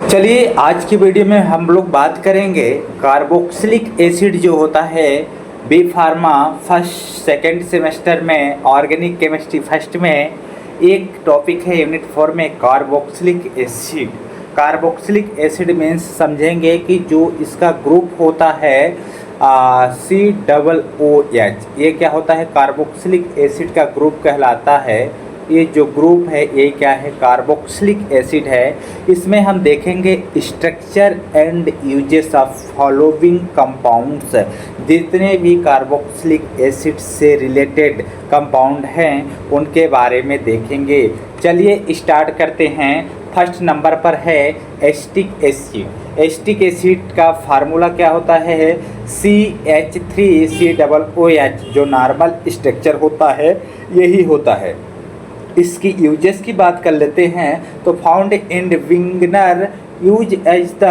चलिए आज की वीडियो में हम लोग बात करेंगे कार्बोक्सिलिक एसिड जो होता है B pharma first second semester में ऑर्गेनिक केमिस्ट्री फर्स्ट में एक टॉपिक है यूनिट 4 में carboxylic acid. Carboxylic acid means समझेंगे कि जो इसका ग्रुप होता है COOH, ये क्या होता है कार्बोक्सिलिक एसिड का ग्रुप कहलाता है। ये जो ग्रुप है ये क्या है कार्बोक्सिलिक एसिड है। इसमें हम देखेंगे structure and uses of following compounds, जितने भी कार्बोक्सिलिक एसिड से रिलेटेड कंपाउंड हैं उनके बारे में देखेंगे। चलिए स्टार्ट करते हैं। फर्स्ट नंबर पर है एसिटिक एसिड। एसिटिक एसिड का फार्मूला क्या होता है CH3COOH, जो नॉर्मल स्ट्रक्चर होता है यही होता है। इसकी यूजेस की बात कर लेते हैं तो found in vinegar use as the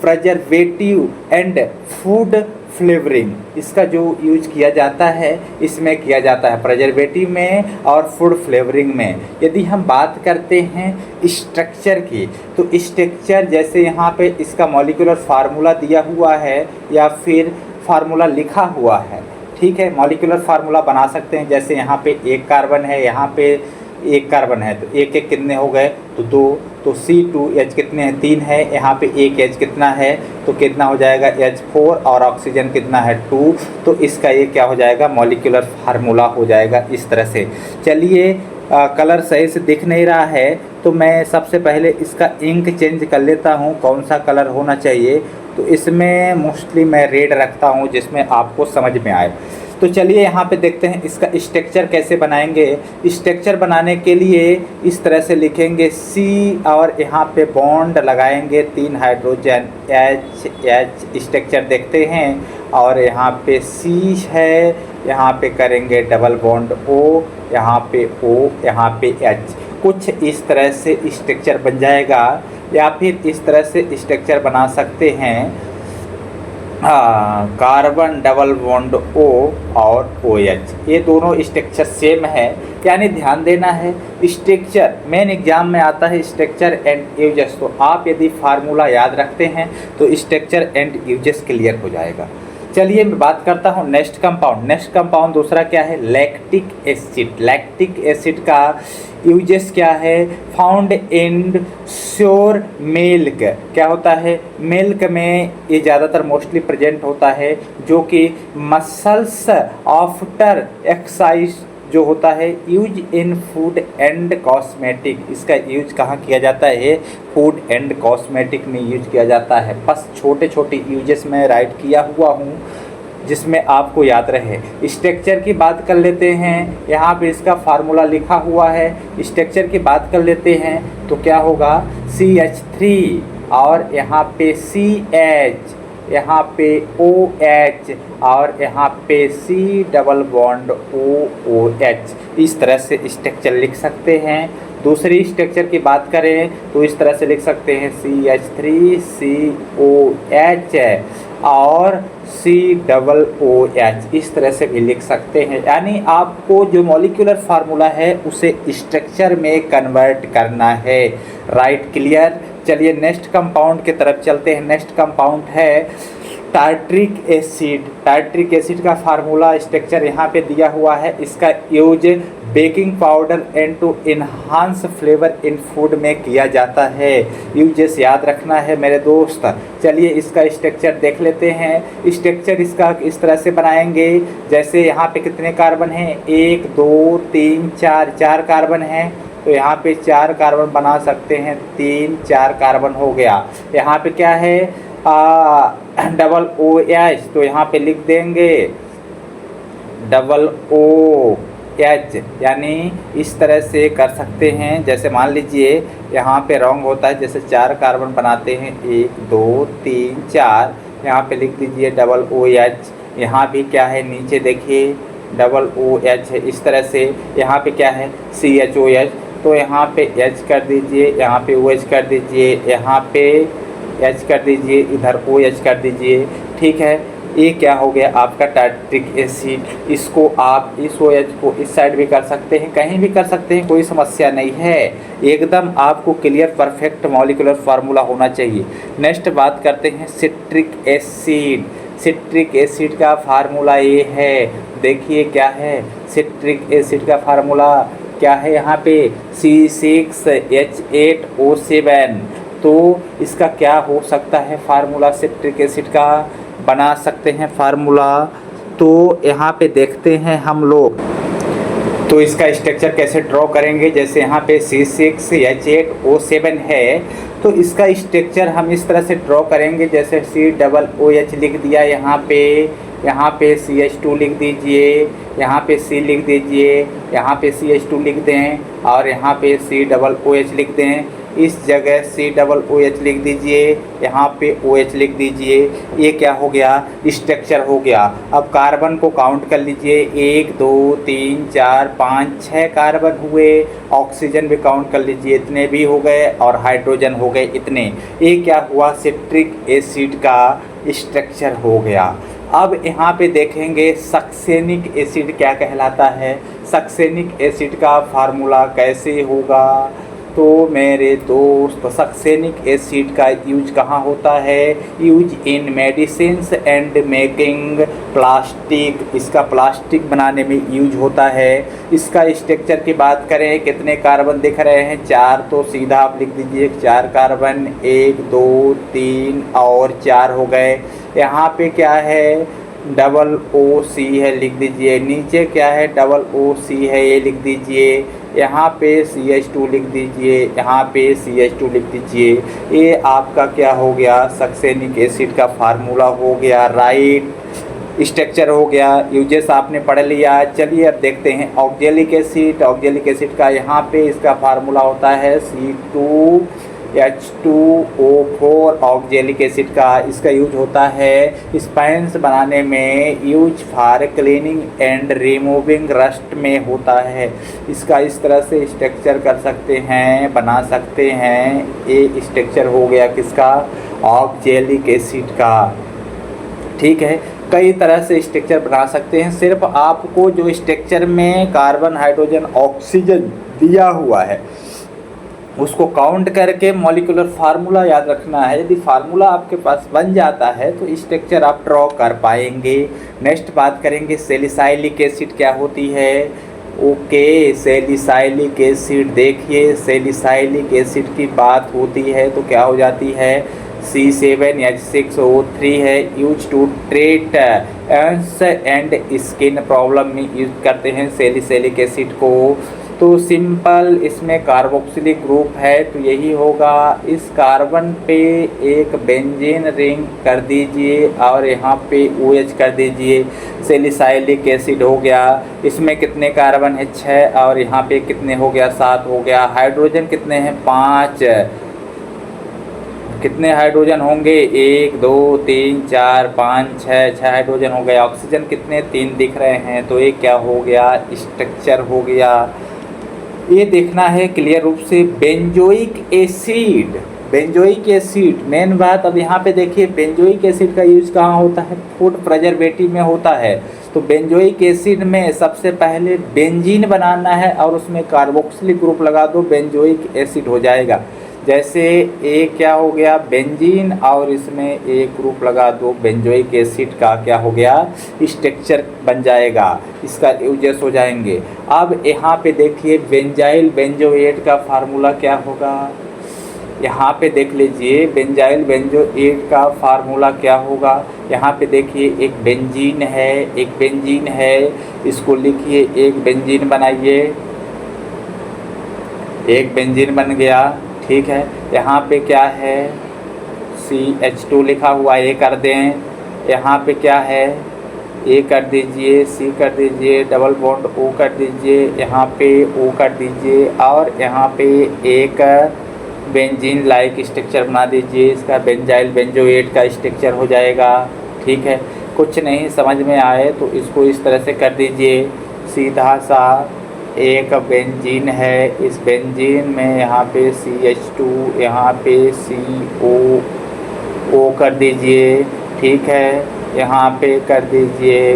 preservative and food flavouring. इसका जो यूज किया जाता है इसमें किया जाता है प्रिजर्वेटिव में और फूड फ्लेवरिंग में। यदि हम बात करते हैं स्ट्रक्चर की तो स्ट्रक्चर जैसे यहाँ पे इसका मॉलिक्यूलर फार्मूला दिया हुआ है या फिर फार्मूला लिखा हुआ है, ठीक है। मॉलिक्यूलर फार्मूला बना सकते हैं, जैसे यहाँ पे एक कार्बन है, यहाँ पे एक कार्बन है तो एक एक कितने हो गए तो 2, तो C2H कितने हैं 3 है, यहाँ पे एक H कितना है तो कितना हो जाएगा H4 और ऑक्सीजन कितना है 2, तो इसका ये क्या हो जाएगा मॉलिक्यूलर फार्मूला हो जाएगा इस तरह से। चलिए कलर सही से दिख नहीं रहा है तो मैं सबसे पहले इसका इंक चेंज कर लेता हूँ कौन सा कलर होना चाहिए। तो इसमें मोस्टली मैं रेड रखता हूँ जिसमें आपको समझ में आए। तो चलिए यहाँ पे देखते हैं इसका स्ट्रक्चर कैसे बनाएंगे। स्ट्रक्चर बनाने के लिए इस तरह से लिखेंगे C और यहाँ पे बॉन्ड लगाएंगे 3 हाइड्रोजन H स्ट्रक्चर देखते हैं, और यहाँ पे C है, यहाँ पे करेंगे डबल बॉन्ड O, यहाँ पे O, यहाँ पे H। कुछ इस तरह से स्ट्रक्चर बन जाएगा, या फिर इस तरह से स्ट्रक्चर बना सकते हैं कार्बन डबल बॉन्ड O और OH, ये दोनों स्ट्रक्चर सेम है। यानी ध्यान देना है स्ट्रक्चर मेन एग्जाम में आता है स्ट्रक्चर एंड यूजेस, तो आप यदि फार्मूला याद रखते हैं तो स्ट्रक्चर एंड यूजेस क्लियर हो जाएगा। चलिए मैं बात करता हूँ नेक्स्ट कंपाउंड। नेक्स्ट कंपाउंड दूसरा क्या है लैक्टिक एसिड। लैक्टिक एसिड का यूजेस क्या है फाउंड इन श्योर मिल्क। क्या होता है मिल्क में ये ज़्यादातर मोस्टली प्रेजेंट होता है, जो कि मसल्स आफ्टर एक्सरसाइज जो होता है use in food and cosmetic. इसका यूज कहाँ किया जाता है फूड एंड कॉस्मेटिक में यूज किया जाता है। बस छोटे छोटे यूजेस में राइट किया हुआ हूँ जिसमें आपको याद रहे। स्ट्रक्चर की बात कर लेते हैं, यहाँ पे इसका फार्मूला लिखा हुआ है। स्ट्रक्चर की बात कर लेते हैं तो क्या होगा CH3 और यहाँ पे CH, यहाँ पे OH और यहाँ पे C डबल बॉन्ड OOH। इस तरह से स्ट्रक्चर लिख सकते हैं। दूसरी स्ट्रक्चर की बात करें तो इस तरह से लिख सकते हैं CH3COH और COOH, इस तरह से भी लिख सकते हैं। यानी आपको जो मॉलिक्यूलर फार्मूला है उसे स्ट्रक्चर में कन्वर्ट करना है। Right clear. चलिए नेक्स्ट कंपाउंड की तरफ चलते हैं। नेक्स्ट कंपाउंड है टार्ट्रिक एसिड। टार्ट्रिक एसिड का फार्मूला स्ट्रक्चर यहाँ पे दिया हुआ है। इसका use baking powder and to enhance flavour in food में किया जाता है। यूजेस याद रखना है मेरे दोस्त। चलिए इसका स्ट्रक्चर देख लेते हैं। स्ट्रक्चर इसका इस तरह से बनाएंगे, जैसे यहाँ पे कितने कार्बन हैं 1 2 3 4, 4 कार्बन हैं तो यहाँ पे 4 कार्बन बना सकते हैं, 3 4 कार्बन हो गया। यहाँ पे क्या है डबल OH, तो यहाँ पे लिख देंगे डबल OH। यानी इस तरह से कर सकते हैं। जैसे मान लीजिए यहाँ पे रॉन्ग होता है, जैसे 4 कार्बन बनाते हैं 1 2 3 4, यहाँ पे लिख दीजिए डबल OH। यहाँ भी क्या है नीचे देखिए डबल OH है। इस तरह से यहाँ पे क्या है CHOH, तो यहाँ पे H कर दीजिए, यहाँ पे OH कर दीजिए, यहाँ पे H कर दीजिए, इधर OH कर दीजिए, ठीक है। ये क्या हो गया आपका टार्ट्रिक एसिड। इसको आप इस OH को इस साइड भी कर सकते हैं, कहीं भी कर सकते हैं, कोई समस्या नहीं है। एकदम आपको क्लियर परफेक्ट मॉलिक्यूलर फार्मूला होना चाहिए। नेक्स्ट बात करते हैं सिट्रिक एसिड। सिट्रिक एसिड का फार्मूला ये है, देखिए क्या है सिट्रिक एसिड का फार्मूला क्या है यहाँ पे C6H8O7। तो इसका क्या हो सकता है फार्मूला सिट्रिक एसिड का, बना सकते हैं फार्मूला। तो यहाँ पे देखते हैं हम लोग, तो इसका स्ट्रक्चर कैसे ड्रॉ करेंगे। जैसे यहाँ पे C6H8O7 है, तो इसका स्ट्रक्चर हम इस तरह से ड्रॉ करेंगे, जैसे COOH लिख दिया यहाँ पे CH2 लिख दीजिए, यहाँ पे C लिख दीजिए, यहाँ पे CH2 लिख दें और यहाँ पे COOH लिख दें। इस जगह COOH लिख दीजिए, यहाँ पे OH लिख दीजिए। ये क्या हो गया स्ट्रक्चर हो गया। अब कार्बन को काउंट कर लीजिए, 1 2 3 4 5 6 कार्बन हुए। ऑक्सीजन भी काउंट कर लीजिए, इतने भी हो गए और हाइड्रोजन हो गए इतने। ये क्या हुआ सिट्रिक एसिड का स्ट्रक्चर हो गया। अब यहाँ पे देखेंगे सक्सेनिक एसिड क्या कहलाता है। सक्सेनिक एसिड का फार्मूला कैसे होगा। तो मेरे दोस्त सक्सेनिक एसिड का यूज कहाँ होता है, use in medicines and making plastic. इसका प्लास्टिक बनाने में यूज होता है। इसका स्ट्रक्चर की बात करें, कितने कार्बन दिख रहे हैं 4, तो सीधा आप लिख दीजिए 4 कार्बन, 1 2 3 और 4 हो गए। यहाँ पे क्या है OOC है, लिख दीजिए। नीचे क्या है OOC है, ये लिख दीजिए। यहाँ पे CH2 लिख दीजिए, यहाँ पे CH2 लिख दीजिए। ये आपका क्या हो गया सक्सेनिक एसिड का फार्मूला हो गया, राइट। स्ट्रक्चर हो गया, यूजेस आपने पढ़ लिया। चलिए अब देखते हैं ऑक्जेलिक एसिड। ऑक्जेलिक एसिड का यहाँ पे इसका फार्मूला होता है C2H2O4। ऑक्जेलिक एसिड का इसका यूज होता है स्पाइंस बनाने में, use for cleaning and removing rust में होता है। इसका इस तरह से स्ट्रक्चर कर सकते हैं, बना सकते हैं। ये स्ट्रक्चर हो गया किसका, ऑक्जेलिक एसिड का। ठीक है, कई तरह से स्ट्रक्चर बना सकते हैं। सिर्फ आपको जो स्ट्रक्चर में कार्बन हाइड्रोजन ऑक्सीजन दिया हुआ है उसको काउंट करके मॉलिक्यूलर फार्मूला याद रखना है। यदि फार्मूला आपके पास बन जाता है तो स्ट्रक्चर आप ड्रॉ कर पाएंगे। नेक्स्ट बात करेंगे सैलिसाइलिक एसिड क्या होती है। ओके, सैलिसाइलिक एसिड, देखिए सैलिसाइलिक एसिड की बात होती है तो क्या हो जाती है C7H6O3 है, यूज टू ट्रीट एंस एंड स्किन प्रॉब्लम में यूज करते हैं सैलिसाइलिक एसिड को। तो सिंपल इसमें कार्बोक्सिलिक ग्रुप है तो यही होगा। इस कार्बन पे एक बेंजीन रिंग कर दीजिए और यहाँ पे OH कर दीजिए, सैलिसाइलिक एसिड हो गया। इसमें कितने कार्बन है 6 और यहाँ पे कितने हो गया 7 हो गया। हाइड्रोजन कितने हैं 5। कितने हाइड्रोजन होंगे 1 2 3 4 5 6 हाइड्रोजन हो गए। ऑक्सीजन कितने 3 दिख रहे हैं। तो ये क्या हो गया स्ट्रक्चर हो गया। ये देखना है क्लियर रूप से। Benzoic acid, benzoic acid main बात। अब यहाँ पे देखिए बेंजोइक एसिड का यूज कहाँ होता है, फूड प्रिजर्वेटिव में होता है। तो बेंजोइक एसिड में सबसे पहले बेंजीन बनाना है और उसमें कार्बोक्सिलिक ग्रुप लगा दो, बेंजोइक एसिड हो जाएगा। जैसे ए क्या हो गया बेंजीन और इसमें एक ग्रुप लगा दो बेंजोइक एसिड का, क्या हो गया स्ट्रक्चर बन जाएगा, इसका यूजेस हो जाएंगे। अब यहाँ पे देखिए बेंजाइल बेंजोएट का फार्मूला क्या होगा। यहाँ पे देख लीजिए बेंजाइल बेंजोएट का फार्मूला क्या होगा। यहाँ पे देखिए एक बेंजीन है, एक बेंजीन है, इसको लिखिए एक बेंजीन बनाइए, एक बेंजीन बन गया। ठीक है, यहाँ पे क्या है CH2 लिखा हुआ है, ये कर दें। यहाँ पे क्या है ए कर दीजिए, C कर दीजिए, डबल बॉन्ड O कर दीजिए, यहाँ पे O कर दीजिए और यहाँ पे एक बेंजीन लाइक स्ट्रक्चर बना दीजिए। इसका बेंजाइल बेंजोएट का स्ट्रक्चर हो जाएगा। ठीक है, कुछ नहीं समझ में आए तो इसको इस तरह से कर दीजिए। सीधा सा एक बेंजीन है, इस बेंजीन में यहाँ पे CH2, यहाँ पे CO कर दीजिए। ठीक है, यहाँ पे कर दीजिए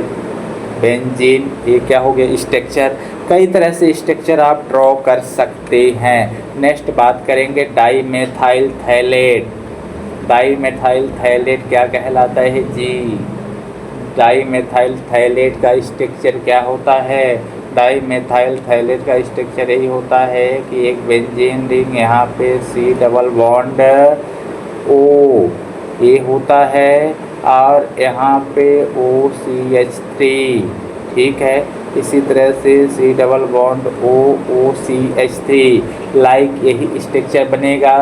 बेंजीन। ये क्या हो गया स्ट्रक्चर। कई तरह से स्ट्रक्चर आप ड्रॉ कर सकते हैं। नेक्स्ट बात करेंगे डाईमेथाइल थैलेट। डाईमेथाइल थैलेट क्या कहलाता है जी? डाईमेथाइल थैलेट का स्ट्रक्चर क्या होता है? डाईमेथाइल थैलेट का स्ट्रक्चर यही होता है कि एक बेंजीन रिंग यहाँ पे C डबल बॉन्ड O ये होता है और यहाँ पे OCH3, ठीक है। इसी तरह से C double bond OCH3 like यही स्ट्रक्चर बनेगा।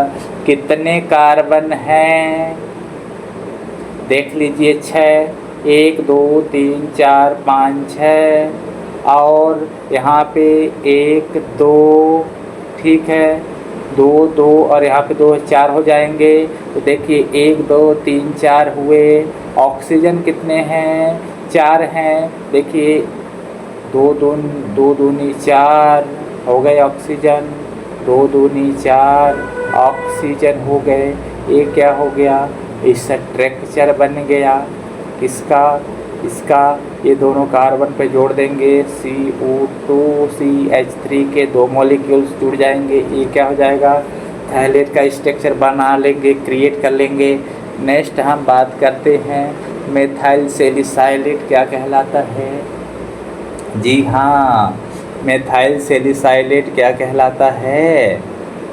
कितने कार्बन हैं? देख लीजिए 6, 1 2 3 4 5 6 और यहाँ पे 1 2, ठीक है, 2 2 और यहाँ पे 2 4 हो जाएंगे। तो देखिए 1 2 3 4 हुए। ऑक्सीजन कितने हैं? 4 हैं। देखिए 2 दूनी 4 हो गए ऑक्सीजन, 2 दूनी 4 ऑक्सीजन हो गए। ये क्या हो गया? स्ट्रक्चर बन गया किसका? इसका। ये दोनों कार्बन पे जोड़ देंगे CO2 CH3 के 2 मॉलिक्यूल्स जुड़ जाएंगे। ये क्या हो जाएगा? थैलेट का स्ट्रक्चर बना लेंगे, क्रिएट कर लेंगे। नेक्स्ट हम बात करते हैं मेथाइल सैलिसाइलेट क्या कहलाता है? जी हाँ, मेथाइल सैलिसाइलेट क्या कहलाता है?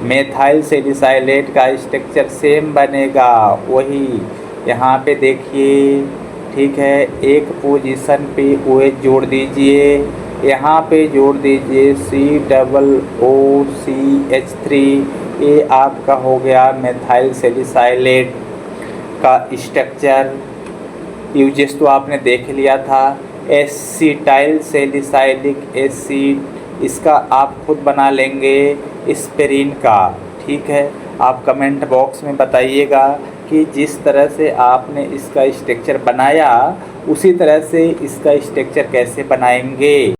मेथाइल सैलिसाइलेट का स्ट्रक्चर सेम बनेगा वही। यहाँ पे देखिए, ठीक है, एक पोजीशन पे OH जोड़ दीजिए, यहाँ पे जोड़ दीजिए COOCH3। ये आपका हो गया मेथाइल सैलिसाइलेट का स्ट्रक्चर। यूजेस तो आपने देख लिया था। एसिटाइल सैलिसाइलिक एसिड, इसका आप खुद बना लेंगे एस्पिरिन का, ठीक है। आप कमेंट बॉक्स में बताइएगा कि जिस तरह से आपने इसका स्ट्रक्चर बनाया उसी तरह से इसका स्ट्रक्चर कैसे बनाएंगे।